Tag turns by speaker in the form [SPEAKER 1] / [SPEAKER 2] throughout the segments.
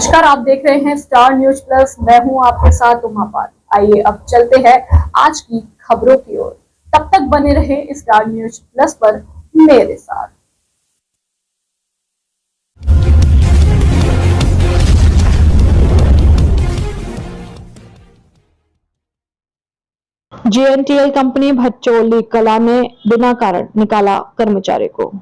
[SPEAKER 1] नमस्कार, आप देख रहे हैं स्टार न्यूज प्लस। मैं हूं आपके साथ उमापाल। आइए अब चलते हैं आज की खबरों की ओर। तब तक बने रहे स्टार न्यूज प्लस पर मेरे साथ।
[SPEAKER 2] JNTL कंपनी भटचोली कला ने बिना कारण निकाला कर्मचारी को।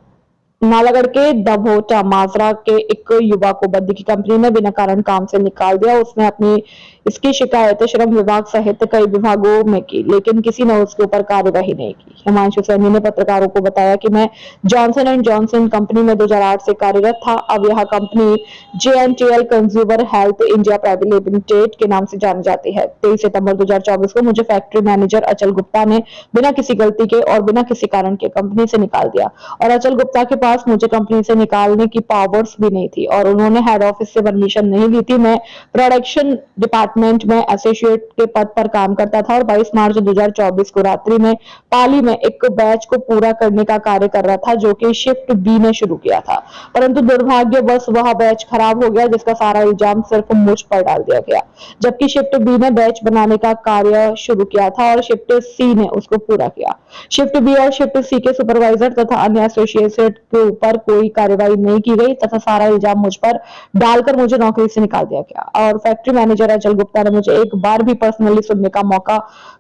[SPEAKER 2] नालागढ़ के दभोटा माजरा के एक युवा को बद्दी की कंपनी ने बिना कारण काम से निकाल दिया। उसने अपनी इसकी शिकायत श्रम विभाग सहित कई विभागों में की, लेकिन किसी ने उसके ऊपर कार्यवाही नहीं की। हिमांशु सैनी ने पत्रकारों को बताया कि मैं जॉनसन एंड जॉनसन कंपनी में 2008 से कार्यरत था। अब यह company JNTL consumer health India private limited के नाम से जानी जाती है। 23 सितंबर 2024 को मुझे फैक्ट्री मैनेजर अचल गुप्ता ने बिना किसी गलती के और बिना किसी कारण के कंपनी से निकाल दिया और अचल गुप्ता के पास मुझे कंपनी से निकालने की पावर्स भी नहीं थी और उन्होंने हेड ऑफिस से परमिशन नहीं ली थी। मैं प्रोडक्शन डिपार्टमेंट में एसोसिएट के पद पर काम करता था और 22 मार्च 2024 को रात्रि में पाली में एक बैच को पूरा करने का कार्य कर रहा था, जो कि शिफ्ट बी ने शुरू किया था, परंतु दुर्भाग्यवश वह बैच खराब हो गया, जिसका सारा इल्जाम सिर्फ मुझ पर डाल दिया गया। जबकि शिफ्ट बी ने बैच बनाने का कार्य शुरू किया था और शिफ्ट सी ने उसको पूरा किया। शिफ्ट बी और शिफ्ट सी के सुपरवाइजर तथा अन्य एसोसिएट के ऊपर कोई कार्रवाई नहीं की गई तथा सारा इल्जाम मुझ पर डालकर मुझे नौकरी से निकाल दिया गया और फैक्ट्री मैनेजर अचल गुप्ता ने मुझे एक बार भी पर्सनली सुनने का मौका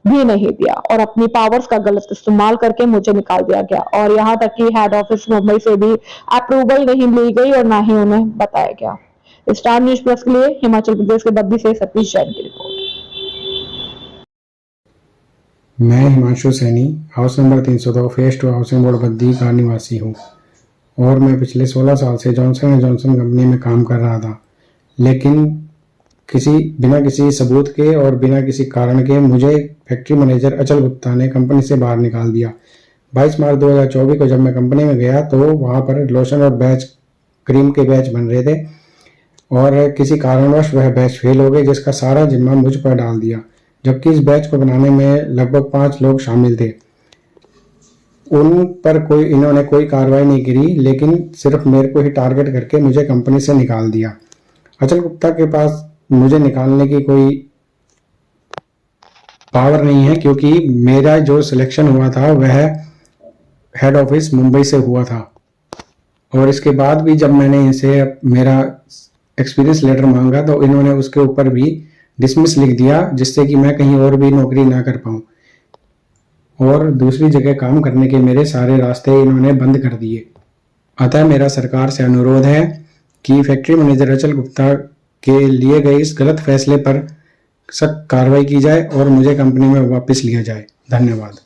[SPEAKER 2] भी नहीं दिया और अपनी पावर्स का गलत इस्तेमाल करके मुझे निकाल दिया गया और यहाँ तक कि हेड ऑफिस मुंबई से भी अप्रूवल नहीं ली गई और ना ही उन्हें बताया गया। स्टार न्यूज प्लस के लिए हिमाचल प्रदेश के बद्दी से सतीश जैन की रिपोर्ट।
[SPEAKER 3] मैं Himanshu Saini house number 302 phase 2 housing board Baddi का निवासी हूँ और मैं पिछले 16 साल से जॉनसन एंड जॉनसन कंपनी में काम कर रहा था, लेकिन बिना किसी सबूत के और बिना किसी कारण के मुझे फैक्ट्री मैनेजर अचल गुप्ता ने कंपनी से बाहर निकाल दिया। 22 मार्च 2024 को जब मैं कंपनी में गया तो वहाँ पर लोशन और बैच क्रीम के बैच बन रहे थे और किसी कारणवश वह बैच फेल हो गए, जिसका सारा जिम्मा मुझ पर डाल दिया। जबकि इस बैच को बनाने में लगभग 5 लोग शामिल थे। उन पर इन्होंने कोई कार्रवाई नहीं करी, लेकिन सिर्फ मेरे को ही टारगेट करके मुझे कंपनी से निकाल दिया। अचल गुप्ता के पास मुझे निकालने की कोई पावर नहीं है, क्योंकि मेरा जो सिलेक्शन हुआ था वह हेड ऑफिस मुंबई से हुआ था और इसके बाद भी जब मैंने इनसे मेरा एक्सपीरियंस लेटर मांगा तो इन्होंने उसके ऊपर भी डिसमिस लिख दिया, जिससे कि मैं कहीं और भी नौकरी ना कर पाऊं और दूसरी जगह काम करने के मेरे सारे रास्ते इन्होंने बंद कर दिए। अतः मेरा सरकार से अनुरोध है कि फैक्ट्री मैनेजर अचल गुप्ता के लिए गए इस गलत फैसले पर सख्त कार्रवाई की जाए और मुझे कंपनी में वापस लिया जाए। धन्यवाद।